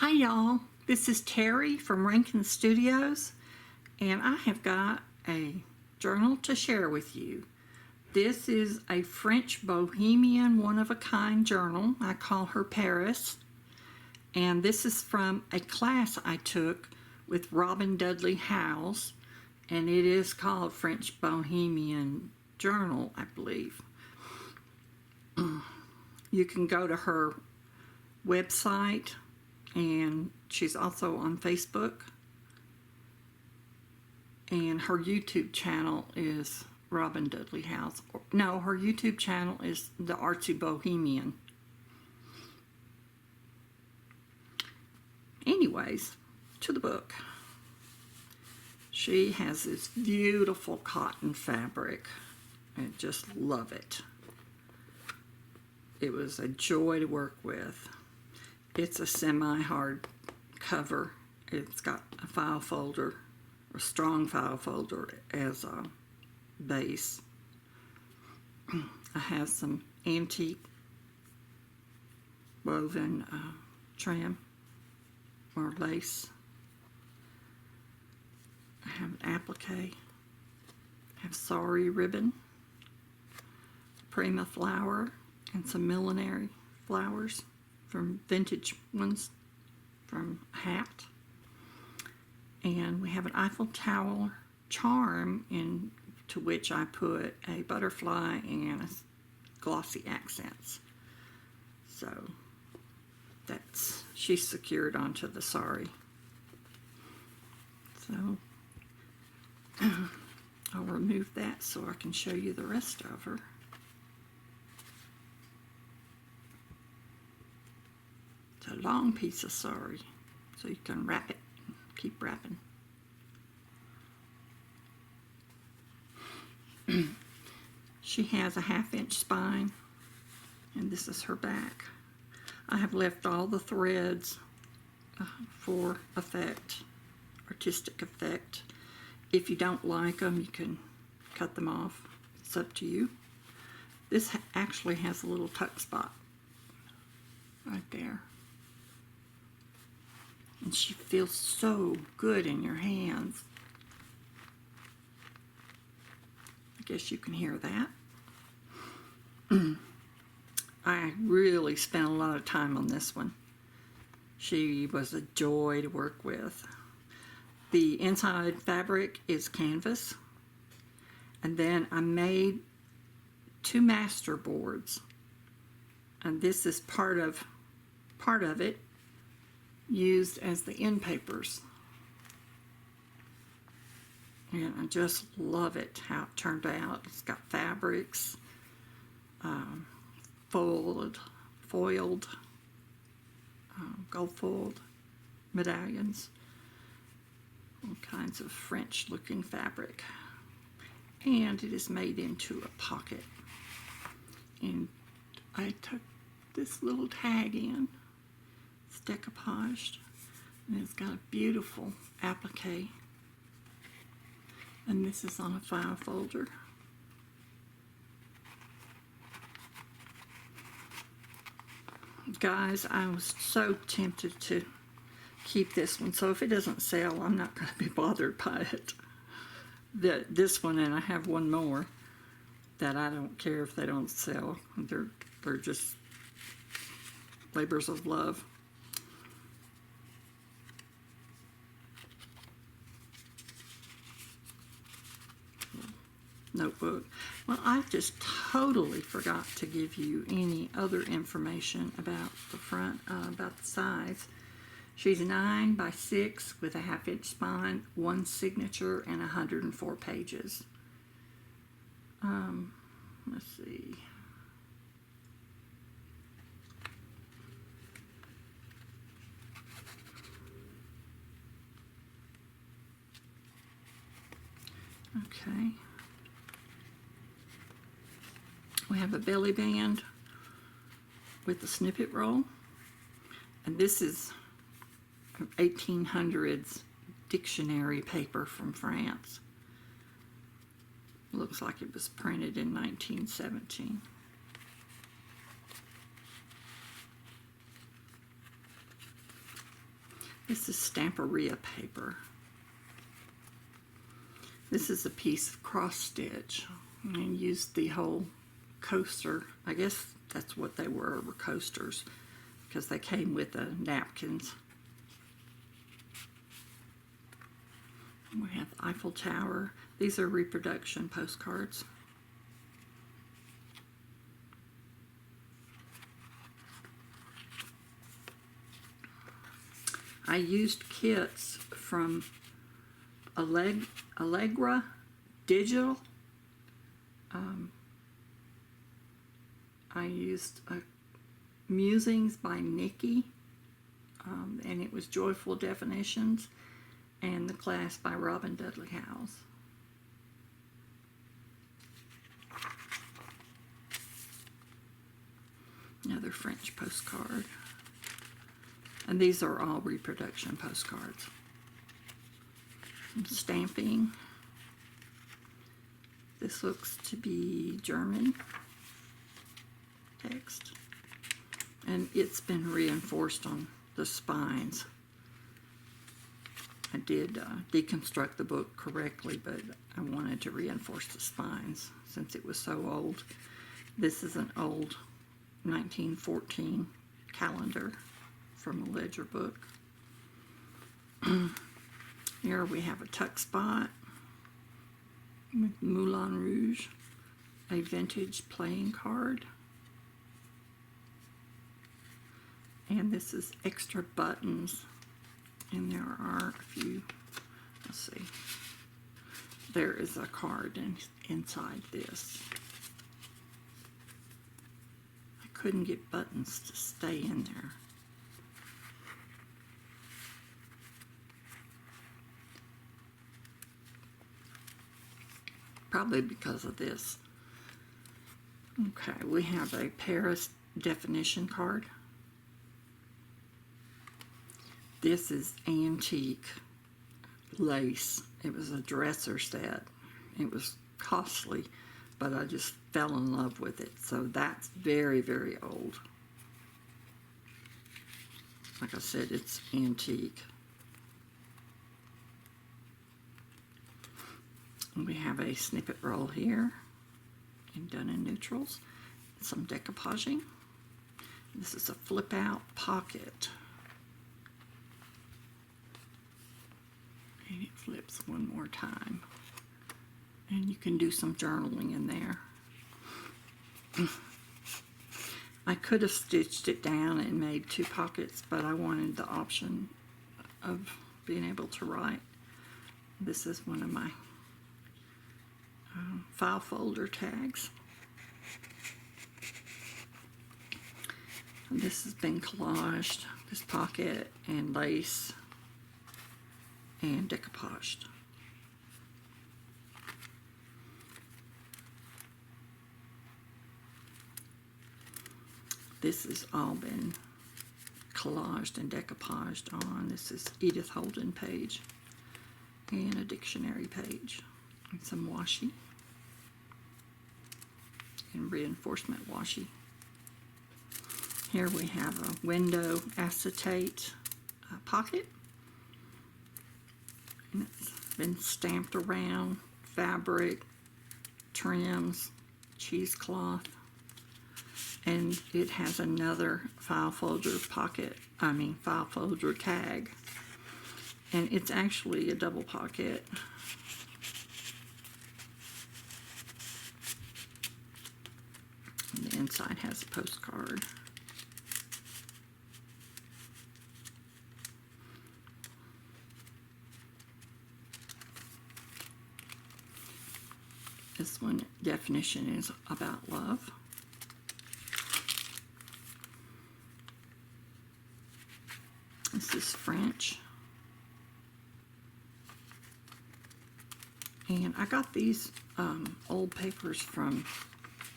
Hi y'all, this is Terry from Rankin Studios, and I have got a journal to share with you. This is a French Bohemian one-of-a-kind journal. I call her Paris, and this is from a class I took with Robin Dudley-Howes, and it is called French Bohemian Journal, I believe. You can go to her website, and she's also on Facebook, and her YouTube channel is Robin Dudley-Howes. No, her YouTube channel is the Artsy Bohemian. Anyways, to the book. She has this beautiful cotton fabric. I just love it. It was a joy to work with. It's a semi-hard cover. It's got a file folder, a strong file folder as a base. I have some antique woven trim or lace. I have an applique. I have Sari Ribbon, Prima Flower, and some Millinary flowers from vintage ones from a hat. And we have an Eiffel Tower charm into which I put a butterfly and a glossy accents. So that's, she's secured onto the sari. So I'll remove that so I can show you the rest of her. It's a long piece of sari, so you can wrap it, keep wrapping. She has a 1/2-inch spine, and this is her back. I have left all the threads for effect, artistic effect. If you don't like them, you can cut them off. It's up to you. This actually has a little tuck spot right there. And she feels so good in your hands. I guess you can hear that. I really spent a lot of time on this one. She was a joy to work with. The inside fabric is canvas, and then I made 2 master boards, and this is part of it, used as the end papers. And I just love it, how it turned out. It's got fabrics, foiled, gold foiled medallions, all kinds of French looking fabric. And it is made into a pocket. And I took this little tag in. It's decoupaged, and it's got a beautiful applique. And this is on a file folder. Guys, I was so tempted to keep this one, so if it doesn't sell, I'm not going to be bothered by it. This one, and I have one more that I don't care if they don't sell. They're just labors of love. Notebook. Well, I just totally forgot to give you any other information about the front, about the size. She's 9 by 6 with a 1/2-inch spine, 1 signature, and 104 pages. Let's see. Okay. We have a belly band with a snippet roll, and this is 1800s dictionary paper from France. Looks like it was printed in 1917. This is Stamperia paper. This is a piece of cross stitch, and used the whole coaster. I guess that's what they were coasters, because they came with the napkins. We have Eiffel Tower. These are reproduction postcards. I used kits from Allegra Digital. I used Musings by Nikki, and it was Joyful Definitions, and The Class by Robin Dudley-Howes. Another French postcard. And these are all reproduction postcards. Stamping. This looks to be German text. And it's been reinforced on the spines. I did deconstruct the book correctly, but I wanted to reinforce the spines since it was so old. This is an old 1914 calendar from a ledger book. Here we have a tuck spot with Moulin Rouge, a vintage playing card. And this is extra buttons, and there are a few, let's see, there is a card inside this. I couldn't get buttons to stay in there. Probably because of this. Okay, we have a Paris definition card. This is antique lace. It was a dresser set. It was costly, but I just fell in love with it. So that's very, very old. Like I said, it's antique. We have a snippet roll here, and done in neutrals. Some decoupaging. This is a flip out pocket. And it flips one more time. And you can do some journaling in there. I could have stitched it down and made two pockets, but I wanted the option of being able to write. This is one of my file folder tags. And this has been collaged, this pocket and lace and decoupaged. This has all been collaged and decoupaged on. This is Edith Holden page and a dictionary page. And some washi and reinforcement washi. Here we have a window acetate pocket, and it's been stamped around, fabric, trims, cheesecloth, and it has another file folder pocket, file folder tag, and it's actually a double pocket. And the inside has a postcard. This one definition is about love. This is French. And I got these old papers from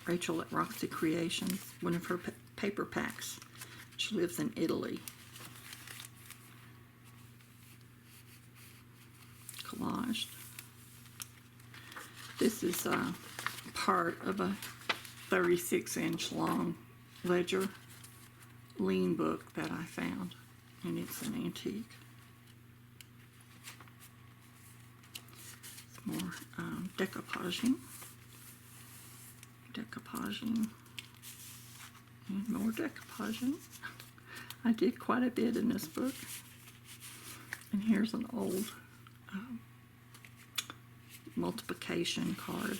Rachel at Roxy Creations, one of her paper packs. She lives in Italy. Collaged. This is part of a 36-inch long ledger lean book that I found, and it's an antique. More decoupaging, and more decoupaging. I did quite a bit in this book. And here's an old multiplication card.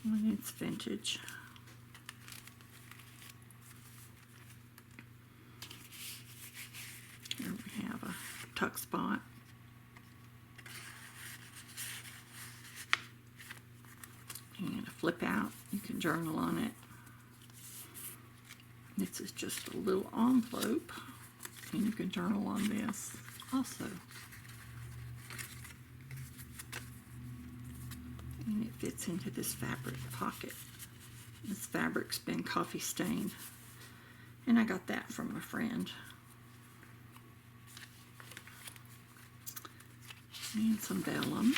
And it's vintage. Here we have a tuck spot. And a flip out. You can journal on it. This is just a little envelope. And you can journal on this also. And it fits into this fabric pocket. This fabric's been coffee stained. And I got that from a friend. And some vellum,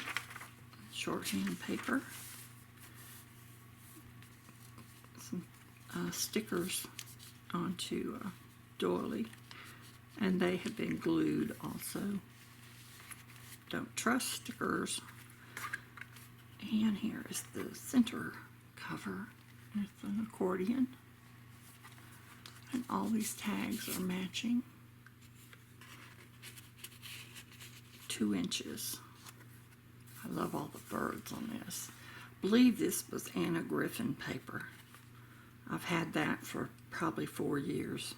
shorthand paper, some stickers onto a doily, and they have been glued also. Don't trust stickers. And here is the center cover with an accordion, and all these tags are matching. 2 inches. I love all the birds on this. I believe this was Anna Griffin paper. I've had that for probably 4 years,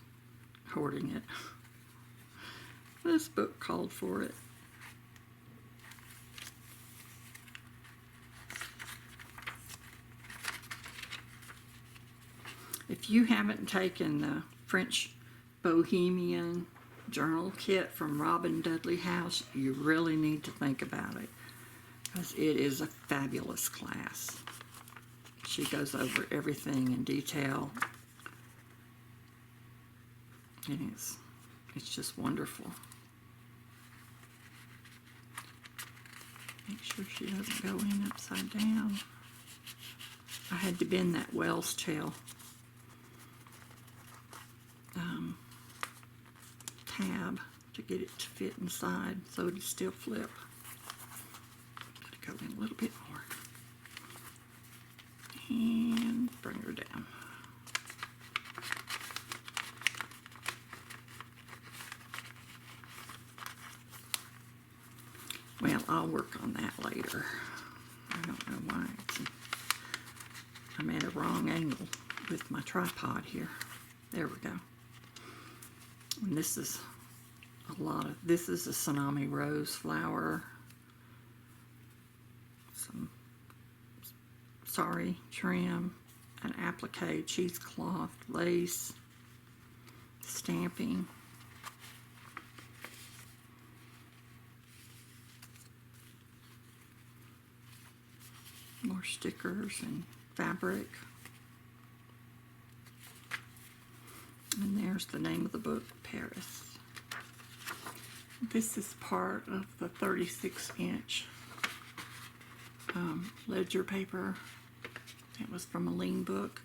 hoarding it. This book called for it. If you haven't taken the French Bohemian journal kit from Robin Dudley-Howes, you really need to think about it, because it is a fabulous class. She goes over everything in detail, and it's just wonderful. Make sure she doesn't go in upside down. I had to bend that Wells tail tab to get it to fit inside so it'd still flip. Gotta go in a little bit more. And bring her down. Well, I'll work on that later. I don't know why I'm at a wrong angle with my tripod here. There we go. And this is this is a Tsunami rose flower, some Sari trim, an applique cheesecloth, lace, stamping, more stickers and fabric. And there's the name of the book, Paris. This is part of the 36-inch ledger paper. It was from a lean book.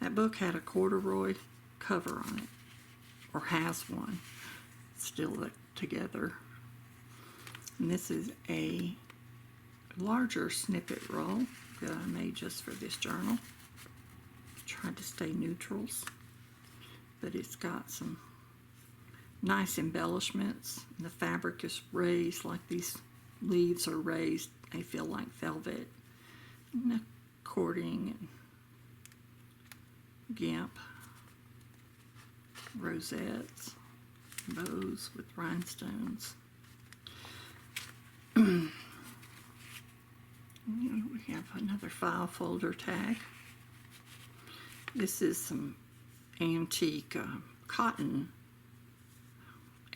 That book had a corduroy cover on it, or has one, still together. And this is a larger snippet roll that I made just for this journal. Tried to stay neutrals, but it's got some nice embellishments. And the fabric is raised like these leaves are raised. They feel like velvet. And the cording and gimp, rosettes, bows with rhinestones. We have another file folder tag. This is some antique cotton.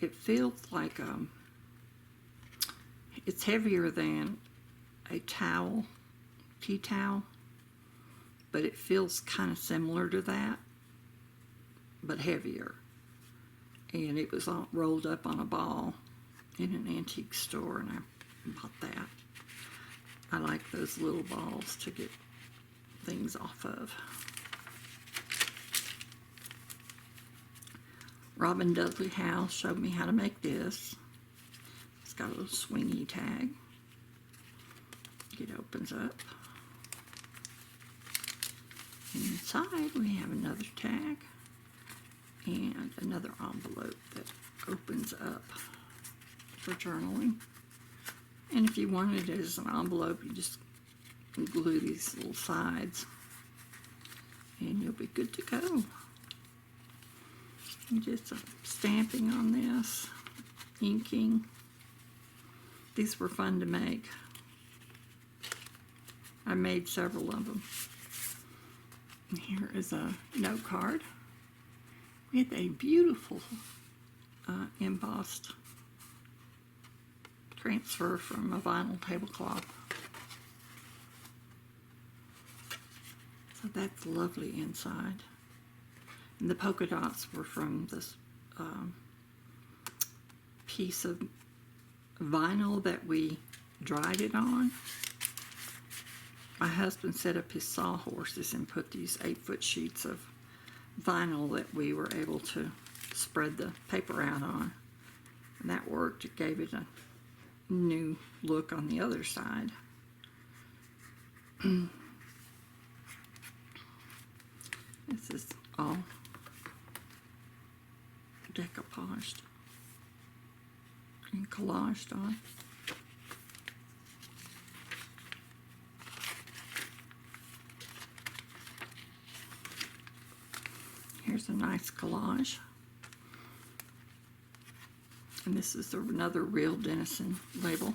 It feels like it's heavier than a towel, tea towel, but it feels kind of similar to that, but heavier. And it was all rolled up on a ball in an antique store, and I bought that. I like those little balls to get things off of. Robin Dudley-Howes showed me how to make this. It's got a little swingy tag. It opens up. And inside we have another tag and another envelope that opens up for journaling. And if you wanted it as an envelope, you just glue these little sides and you'll be good to go. You did some stamping on this, inking. These were fun to make. I made several of them. And here is a note card with a beautiful embossed transfer from a vinyl tablecloth. So that's lovely inside. And the polka dots were from this piece of vinyl that we dried it on. My husband set up his sawhorses and put these 8-foot sheets of vinyl that we were able to spread the paper out on. And that worked. It gave it a new look on the other side. This is all decoupaged and collaged on. Here's a nice collage. And this is another Real Denison label.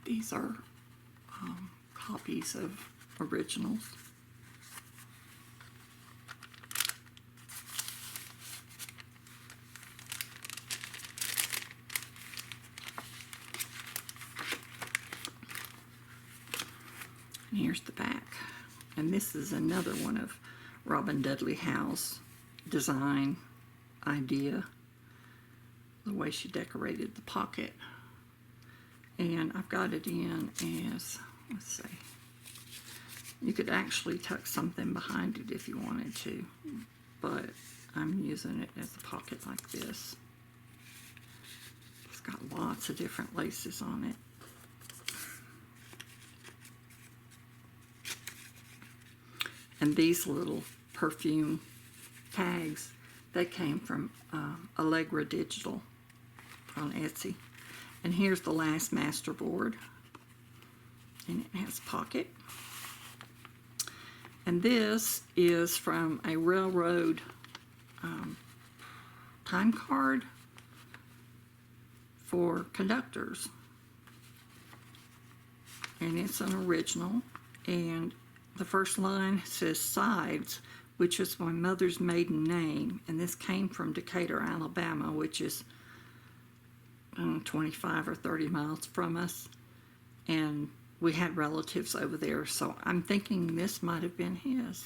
These are copies of originals. And here's the back. And this is another one of Robin Dudley-Howes' design idea, the way she decorated the pocket. And I've got it in as, let's see, you could actually tuck something behind it if you wanted to, but I'm using it as a pocket like this. It's got lots of different laces on it. And these little perfume tags, they came from Allegra Digital on Etsy. And here's the last masterboard. And it has a pocket. And this is from a railroad time card for conductors. And it's an original. And the first line says Sides, which is my mother's maiden name. And this came from Decatur, Alabama, which is 25 or 30 miles from us. And we had relatives over there, so I'm thinking this might have been his.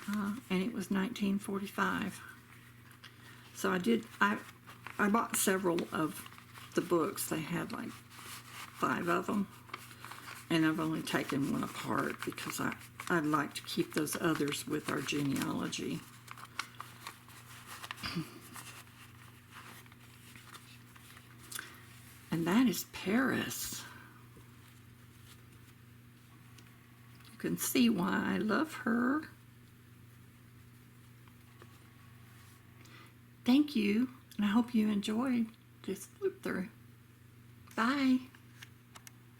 And it was 1945. So I bought several of the books. They had like 5 of them. And I've only taken one apart because I'd like to keep those others with our genealogy. And that is Paris. You can see why I love her. Thank you, and I hope you enjoyed this flip through. Bye.